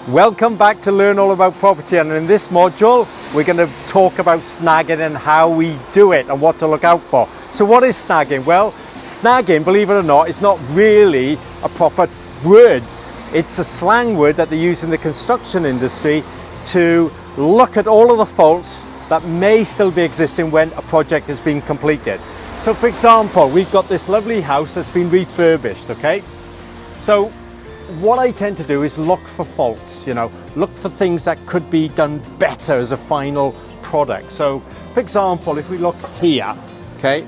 Welcome back to Learn All About Property, and in this module we're going to talk about snagging and how we do it and what to look out for. So what is snagging? Well, snagging, believe it or not, is not really a proper word. It's a slang word that they use in the construction industry to look at all of the faults that may still be existing when a project is being completed. So for example, we've got this lovely house that's been refurbished, okay? So what I tend to do is look for faults, look for things that could be done better as a final product. So for example, if we look here, okay,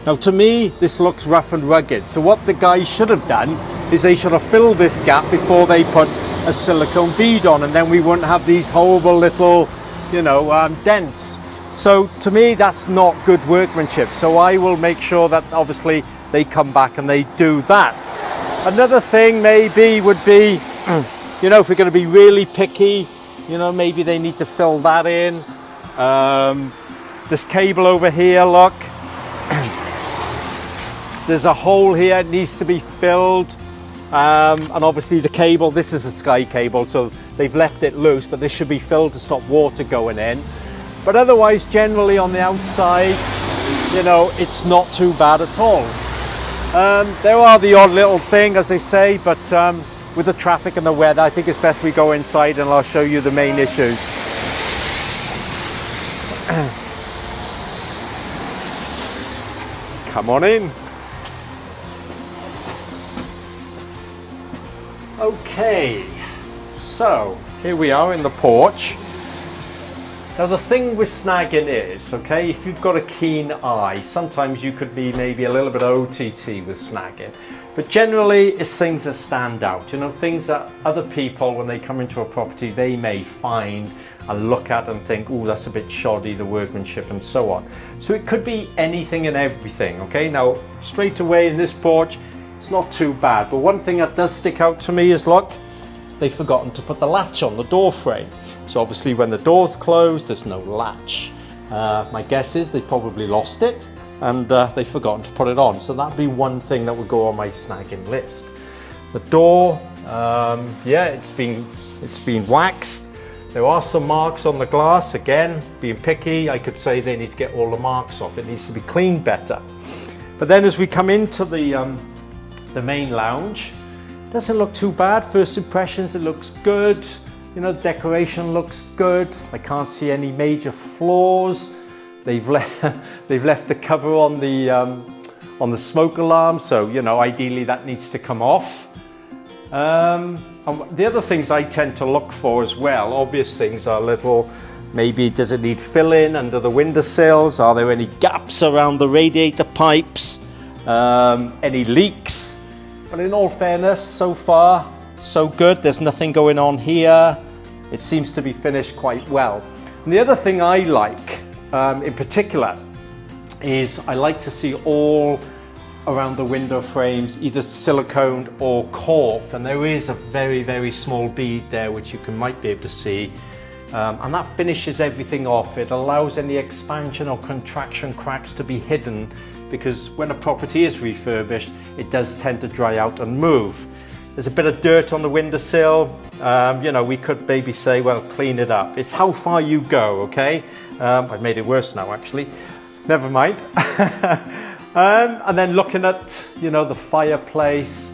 now to me this looks rough and rugged. So what the guys should have done is they should have filled this gap before they put a silicone bead on, and then we wouldn't have these horrible little dents. So to me that's not good workmanship, so I will make sure that obviously they come back and they do that. Another thing maybe would be, if we're going to be really picky, maybe they need to fill that in. This cable over here, look, there's a hole here, it needs to be filled. And obviously the cable, this is a sky cable, so they've left it loose, but this should be filled to stop water going in. But otherwise, generally on the outside, it's not too bad at all. There are the odd little thing, as they say, but with the traffic and the weather, I think it's best we go inside and I'll show you the main issues. Come on in. Okay, so here we are in the porch. Now the thing with snagging is, okay, if you've got a keen eye, sometimes you could be maybe a little bit OTT with snagging, but generally it's things that stand out, things that other people, when they come into a property, they may find and look at and think, oh, that's a bit shoddy, the workmanship and so on. So it could be anything and everything, okay? Now, straight away in this porch, it's not too bad, but one thing that does stick out to me is, look, they've forgotten to put the latch on the door frame. So obviously when the door's closed, there's no latch. My guess is they probably lost it and they've forgotten to put it on. So that'd be one thing that would go on my snagging list. The door, yeah, it's been waxed. There are some marks on the glass. Again, being picky, I could say they need to get all the marks off. It needs to be cleaned better. But then as we come into the main lounge, doesn't look too bad. First impressions, it looks good. The decoration looks good. I can't see any major flaws. They've left the cover on the smoke alarm, so ideally that needs to come off. And the other things I tend to look for as well, obvious things, are little, maybe does it need filling under the windowsills? Are there any gaps around the radiator pipes? Any leaks? But in all fairness, so far, so good. There's nothing going on here. It seems to be finished quite well. And the other thing I like, in particular, is I like to see all around the window frames either silicone or corked. And there is a very, very small bead there, which you might be able to see. And that finishes everything off. It allows any expansion or contraction cracks to be hidden, because when a property is refurbished, it does tend to dry out and move. There's a bit of dirt on the windowsill. We could maybe say, well, clean it up. It's how far you go, okay? I've made it worse now, actually. Never mind. And then looking at, the fireplace,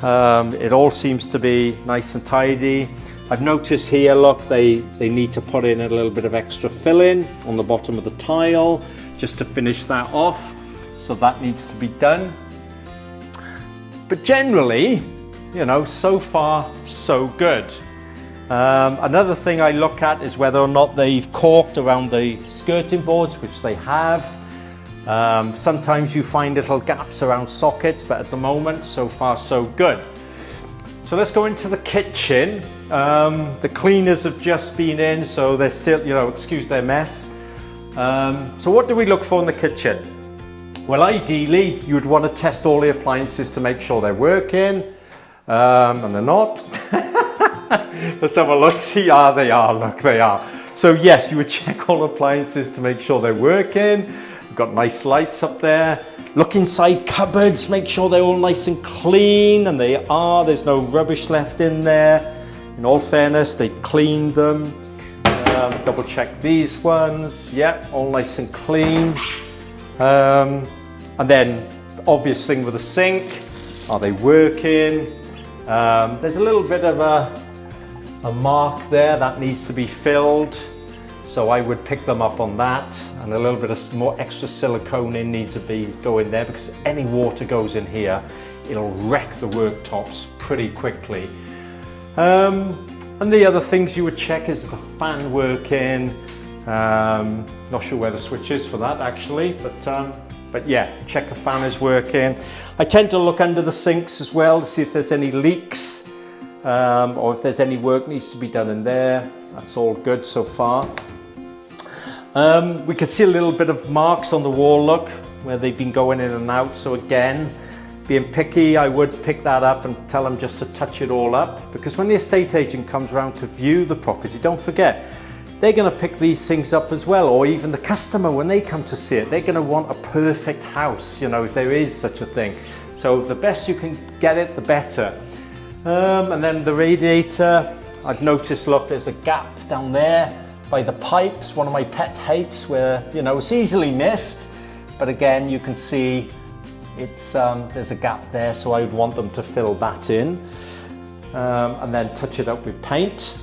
it all seems to be nice and tidy. I've noticed here, look, they need to put in a little bit of extra filling on the bottom of the tile just to finish that off. So that needs to be done. But generally, so far, so good. Another thing I look at is whether or not they've caulked around the skirting boards, which they have. Sometimes you find little gaps around sockets, but at the moment, so far, so good. So let's go into the kitchen. The cleaners have just been in, so they're still, excuse their mess. So what do we look for in the kitchen? Well, ideally, you would want to test all the appliances to make sure they're working, and they're not. Let's have a look. See, they are, look, they are. So yes, you would check all appliances to make sure they're working. We've got nice lights up there. Look inside cupboards, make sure they're all nice and clean, and they are. There's no rubbish left in there. in all fairness, they've cleaned them. Double check these ones. Yep, all nice and clean. And then obvious thing with the sink, are they working? There's a little bit of a mark there that needs to be filled, so I would pick them up on that, and a little bit of more extra silicone needs to be going there, because any water goes in here, it'll wreck the worktops pretty quickly. And the other things you would check is the fan working. Not sure where the switch is for that actually, but yeah, check the fan is working. I tend to look under the sinks as well to see if there's any leaks, or if there's any work needs to be done in there. That's all good so far. We can see a little bit of marks on the wall, look, where they've been going in and out. So again, being picky, I would pick that up and tell them just to touch it all up, because when the estate agent comes around to view the property, don't forget, they're going to pick these things up as well, or even the customer when they come to see it, they're going to want a perfect house, you know, if there is such a thing. So the best you can get it, the better. And then the radiator, I've noticed, look, there's a gap down there by the pipes, one of my pet hates, where, you know, it's easily missed, but again, you can see it's there's a gap there, so I would want them to fill that in, and then touch it up with paint.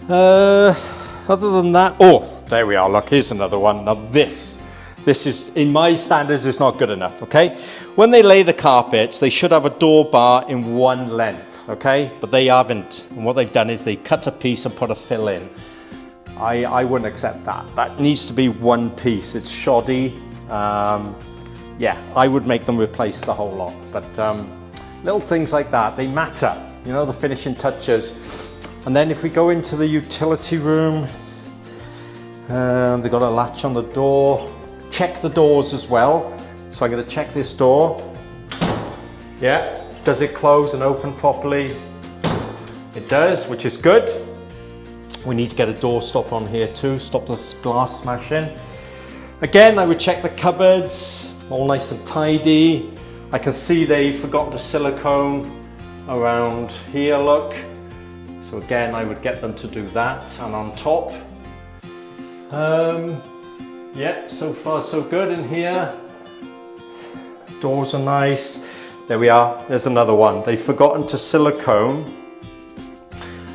Other than that, oh, there we are, look, here's another one. Now this is, in my standards, is not good enough, okay? When they lay the carpets, they should have a door bar in one length, okay? But they haven't, and what they've done is they cut a piece and put a fill in. I wouldn't accept that. That needs to be one piece. It's shoddy. Yeah, I would make them replace the whole lot, but little things like that, they matter, you know, the finishing touches. And then if we go into the utility room, they've got a latch on the door. Check the doors as well. So I'm going to check this door. Yeah, does it close and open properly? It does, which is good. We need to get a door stop on here too, stop this glass smashing. Again, I would check the cupboards, all nice and tidy. I can see they've forgotten to silicone around here, look. So again, I would get them to do that. And on top, yeah, so far so good in here. Doors are nice. There we are, there's another one. They've forgotten to silicone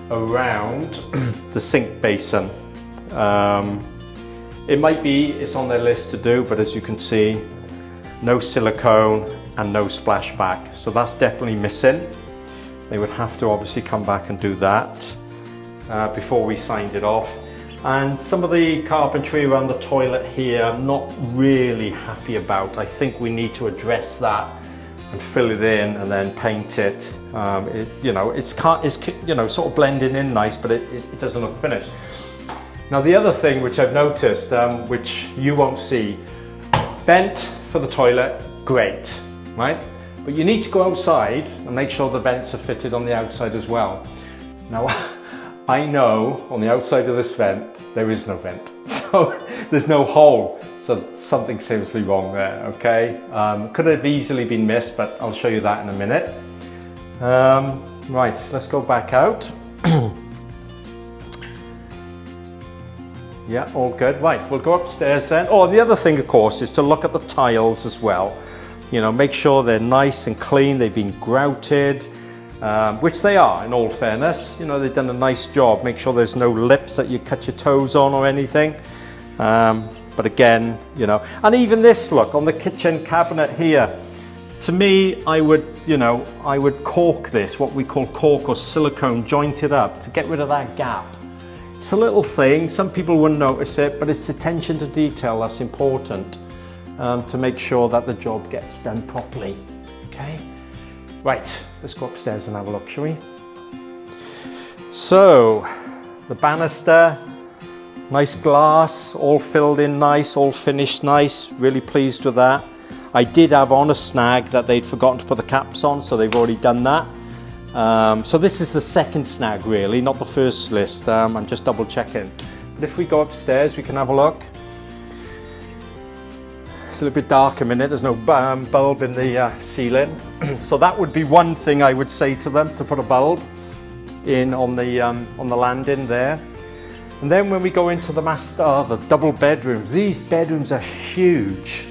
around the sink basin. It might be, it's on their list to do, but as you can see, no silicone and no splashback. So that's definitely missing. They would have to obviously come back and do that before we signed it off. And some of the carpentry around the toilet here, I'm not really happy about. I think we need to address that and fill it in and then paint it. You know, it's you know, sort of blending in nice, but it doesn't look finished. Now the other thing which I've noticed, which you won't see, vent for the toilet, great, right? But you need to go outside and make sure the vents are fitted on the outside as well. Now, I know on the outside of this vent, there is no vent. So there's no hole. So something's seriously wrong there, okay? Could have easily been missed, but I'll show you that in a minute. Right, let's go back out. Yeah, all good. Right, we'll go upstairs then. Oh, the other thing, of course, is to look at the tiles as well. You know, make sure they're nice and clean, they've been grouted, which they are, in all fairness. You know, they've done a nice job. Make sure there's no lips that you cut your toes on or anything. But again, you know, and even this, look, on the kitchen cabinet here, to me, I would, you know, I would cork this, what we call cork or silicone, joint it up to get rid of that gap. It's a little thing, some people wouldn't notice it, but it's attention to detail that's important. To make sure that the job gets done properly, okay? Right, let's go upstairs and have a look, shall we? So, the banister, nice glass, all filled in nice, all finished nice, really pleased with that. I did have on a snag that they'd forgotten to put the caps on, so they've already done that. So this is the second snag really, not the first list. I'm just double checking. But if we go upstairs, we can have a look. It's a little bit dark a minute, there's no bulb in the ceiling. So that would be one thing I would say to them, to put a bulb. in on the landing there. And then when we go into the master, the double bedrooms, these bedrooms are huge.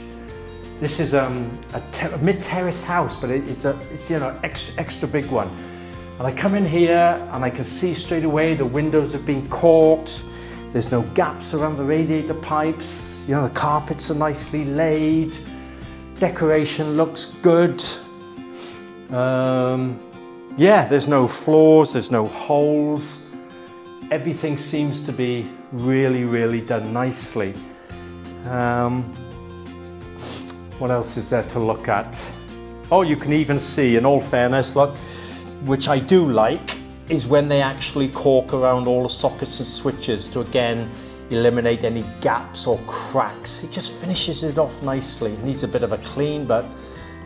This is a mid-terrace house, but it's you know, extra big one. And I come in here and I can see straight away the windows have been caulked. There's no gaps around the radiator pipes. You know, the carpets are nicely laid. Decoration looks good. Yeah, there's no flaws, there's no holes. Everything seems to be really, really done nicely. What else is there to look at? Oh, you can even see, in all fairness, look, which I do like, is when they actually caulk around all the sockets and switches to again eliminate any gaps or cracks. It just finishes it off nicely. It needs a bit of a clean, but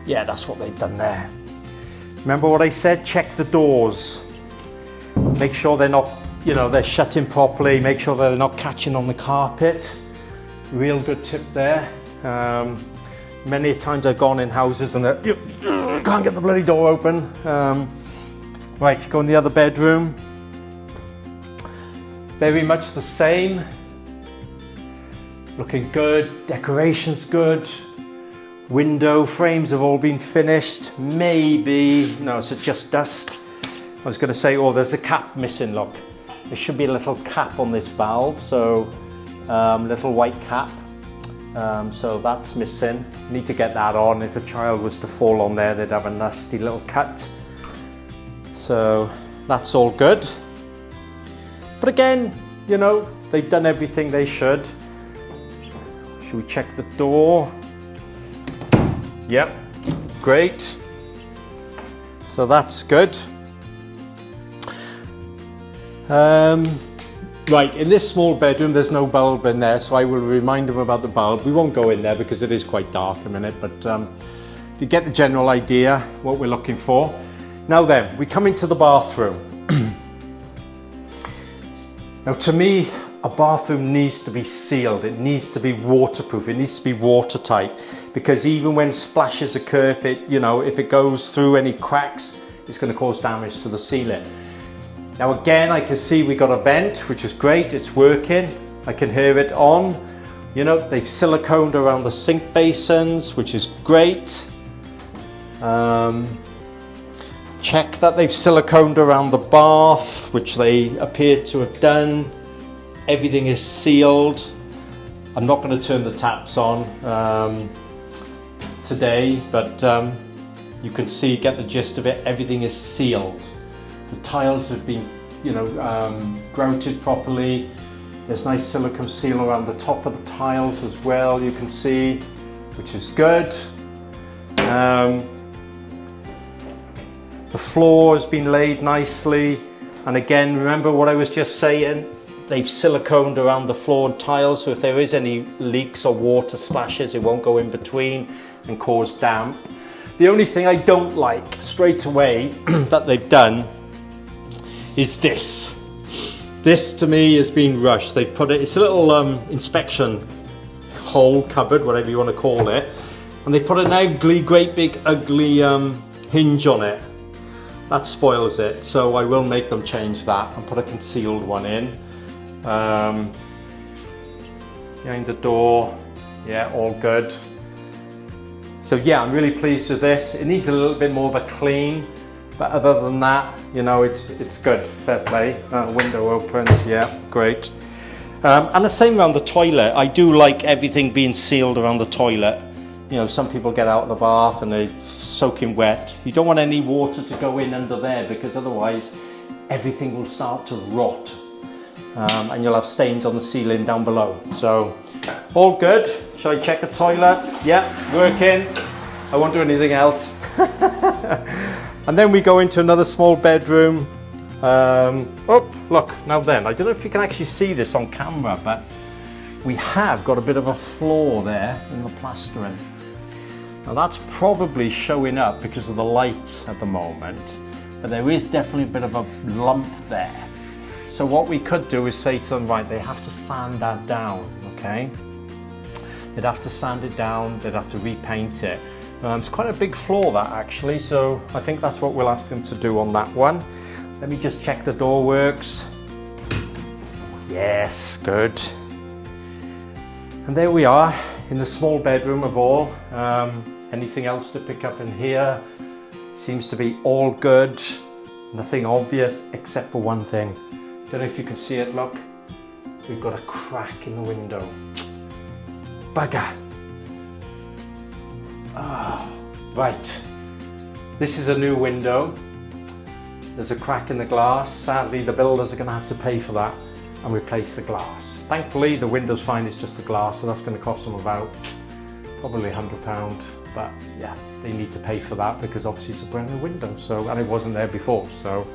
yeah, that's what they've done there. Remember what I said? Check the doors. Make sure they're not, you know, they're shutting properly. Make sure they're not catching on the carpet. Real good tip there. Many times I've gone in houses and can't get the bloody door open. Right, go in the other bedroom. Very much the same. Looking good, decoration's good. Window frames have all been finished. Maybe, no, it's just dust. I was going to say, oh, there's a cap missing, look. There should be a little cap on this valve, so little white cap. So that's missing. Need to get that on. If a child was to fall on there, they'd have a nasty little cut. So that's all good. But again, you know, they've done everything they should. Should we check the door? Yep, great. So that's good. Right, in this small bedroom, there's no bulb in there, so I will remind them about the bulb. We won't go in there because it is quite dark a minute, but you get the general idea what we're looking for. Now then, we come into the bathroom. Now to me, a bathroom needs to be sealed. It needs to be waterproof. It needs to be watertight, because even when splashes occur, if it goes through any cracks, it's going to cause damage to the ceiling. Now again, I can see we got a vent, which is great. It's working. I can hear it on. You know, they've siliconed around the sink basins, which is great. Check that they've siliconed around the bath, which they appear to have done. Everything is sealed. I'm not going to turn the taps on today, but you can see, get the gist of it. Everything is sealed. The tiles have been, you know, grouted properly. There's nice silicone seal around the top of the tiles as well, you can see, which is good. The floor has been laid nicely. And again, remember what I was just saying? They've siliconed around the floor and tiles, so if there is any leaks or water splashes, it won't go in between and cause damp. The only thing I don't like straight away that they've done is this. This to me has been rushed. They've put it, it's a little inspection hole, cupboard, whatever you want to call it, and they put an ugly, great big ugly hinge on it. That spoils it, so I will make them change that and put a concealed one in. Behind the door, yeah, all good. So yeah, I'm really pleased with this. It needs a little bit more of a clean, but other than that, you know, it's good. Fair play. Window opens, yeah, great. And the same around the toilet. I do like everything being sealed around the toilet. You know, some people get out of the bath and they're soaking wet. You don't want any water to go in under there, because otherwise everything will start to rot. And you'll have stains on the ceiling down below. So, all good. Shall I check the toilet? Yeah, working. I won't do anything else. And then we go into another small bedroom. Oh, look, now then, I don't know if you can actually see this on camera, but we have got a bit of a flaw there in the plastering. Now that's probably showing up because of the light at the moment, but there is definitely a bit of a lump there. So what we could do is say to them, right, they have to sand that down, okay? They'd have to sand it down, they'd have to repaint it. It's quite a big flaw, that, actually, so I think that's what we'll ask them to do on that one. Let me just check the door works. Yes, good. And there we are in the small bedroom of all. Anything else to pick up in here? Seems to be all good. Nothing obvious except for one thing. Don't know if you can see it, look. We've got a crack in the window. Bugger. Oh, right. This is a new window. There's a crack in the glass. Sadly, the builders are going to have to pay for that and replace the glass. Thankfully, the window's fine, it's just the glass, so that's going to cost them about probably £100. But yeah, they need to pay for that because obviously it's a brand new window. So, and it wasn't there before. So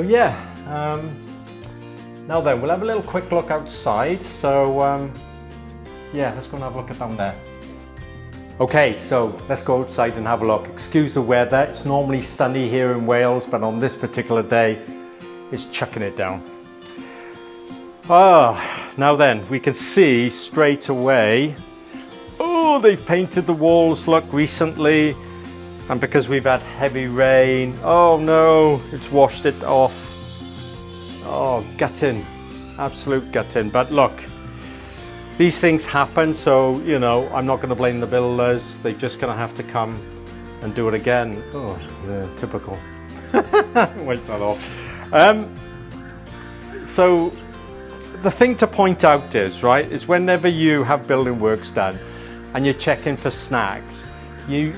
yeah. Now then, we'll have a little quick look outside. So yeah, let's go and have a look at down there. Okay, so let's go outside and have a look. Excuse the weather, it's normally sunny here in Wales, but on this particular day, it's chucking it down. Oh, now then, we can see straight away, oh, they've painted the walls, look, recently, and because we've had heavy rain, oh no, it's washed it off. Oh, gutting, absolute gutting, but look, these things happen, so, you know, I'm not going to blame the builders. They're just going to have to come and do it again. Oh, yeah, typical. Wipe that off. So, the thing to point out is, right, is whenever you have building works done and you're checking for snags, you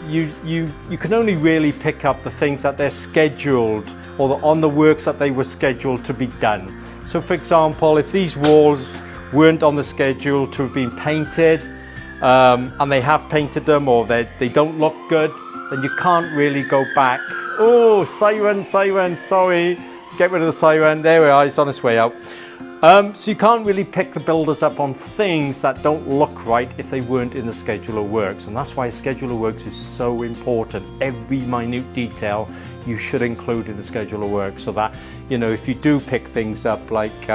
can only really pick up the things that they're scheduled or on the works that they were scheduled to be done. So, for example, if these walls weren't on the schedule to have been painted and they have painted them or they don't look good, then you can't really go back. Oh, siren, sorry, get rid of the siren. There we are, it's on its way out. So you can't really pick the builders up on things that don't look right if they weren't in the schedule of works, and that's why a schedule of works is so important. Every minute detail you should include in the schedule of works, so that, you know, if you do pick things up like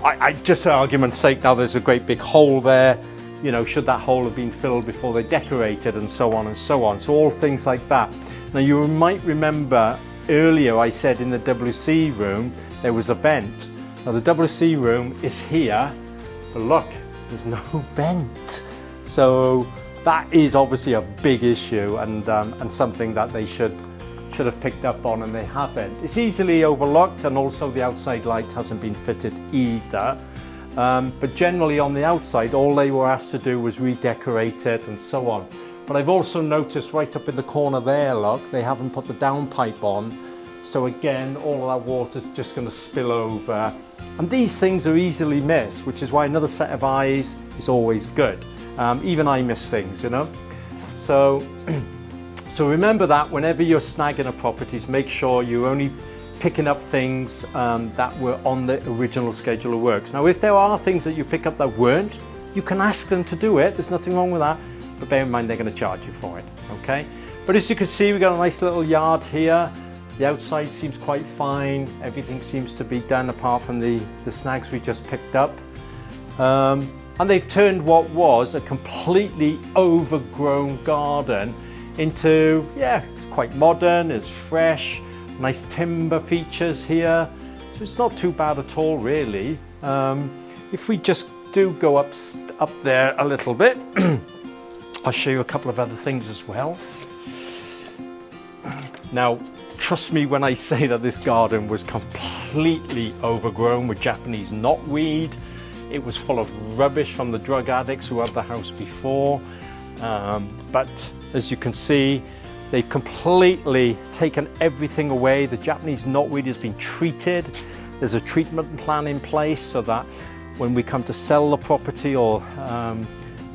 I just for argument's sake, now there's a great big hole there, you know, should that hole have been filled before they decorated, and so on and so on. So all things like that. Now you might remember earlier I said in the WC room there was a vent. Now the WC room is here, but look, there's no vent. So that is obviously a big issue, and something that they should have picked up on, and they haven't. It's easily overlooked, and also the outside light hasn't been fitted either. But generally on the outside, all they were asked to do was redecorate it and so on. But I've also noticed right up in the corner there, look, they haven't put the downpipe on. So again, all of that water's just going to spill over. And these things are easily missed, which is why another set of eyes is always good. Even I miss things, you know. So remember that whenever you're snagging a property, make sure you're only picking up things that were on the original schedule of works. Now, if there are things that you pick up that weren't, you can ask them to do it. There's nothing wrong with that, but bear in mind they're going to charge you for it, okay? But as you can see, we've got a nice little yard here. The outside seems quite fine. Everything seems to be done apart from the snags we just picked up. And they've turned what was a completely overgrown garden into, yeah, it's quite modern, it's fresh, nice timber features here. So it's not too bad at all, really. If we just do go up there a little bit, I'll show you a couple of other things as well. Now, trust me when I say that this garden was completely overgrown with Japanese knotweed. It was full of rubbish from the drug addicts who had the house before. But as you can see, they've completely taken everything away. The Japanese knotweed has been treated. There's a treatment plan in place so that when we come to sell the property, or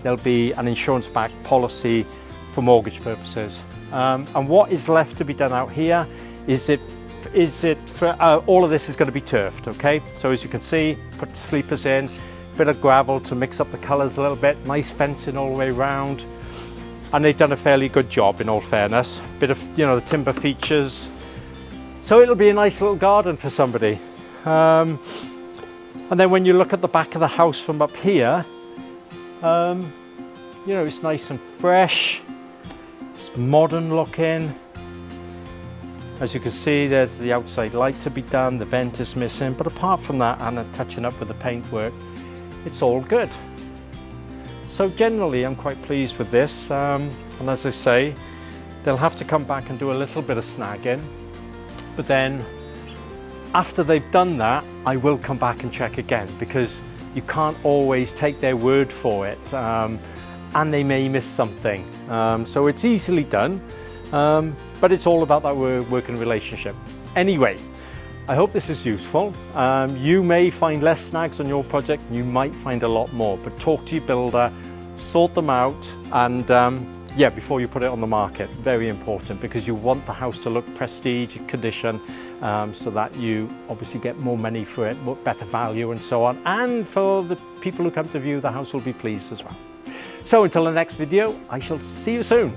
there'll be an insurance-backed policy for mortgage purposes. And what is left to be done out here is all of this is going to be turfed, okay? So as you can see, put the sleepers in, bit of gravel to mix up the colours a little bit, nice fencing all the way around, and they've done a fairly good job in all fairness. Bit of, you know, the timber features. So it'll be a nice little garden for somebody. And then when you look at the back of the house from up here, you know, it's nice and fresh. It's modern looking. As you can see, there's the outside light to be done, the vent is missing, but apart from that and touching up with the paintwork, it's all good. So generally I'm quite pleased with this, and as I say, they'll have to come back and do a little bit of snagging, but then after they've done that, I will come back and check again, because you can't always take their word for it, and they may miss something. So it's easily done, but it's all about that working relationship. Anyway, I hope this is useful. You may find less snags on your project, you might find a lot more, but talk to your builder, sort them out, and yeah, before you put it on the market. Very important, because you want the house to look prestige condition, so that you obviously get more money for it, better value and so on, and for the people who come to view the house will be pleased as well. So until the next video, I shall see you soon.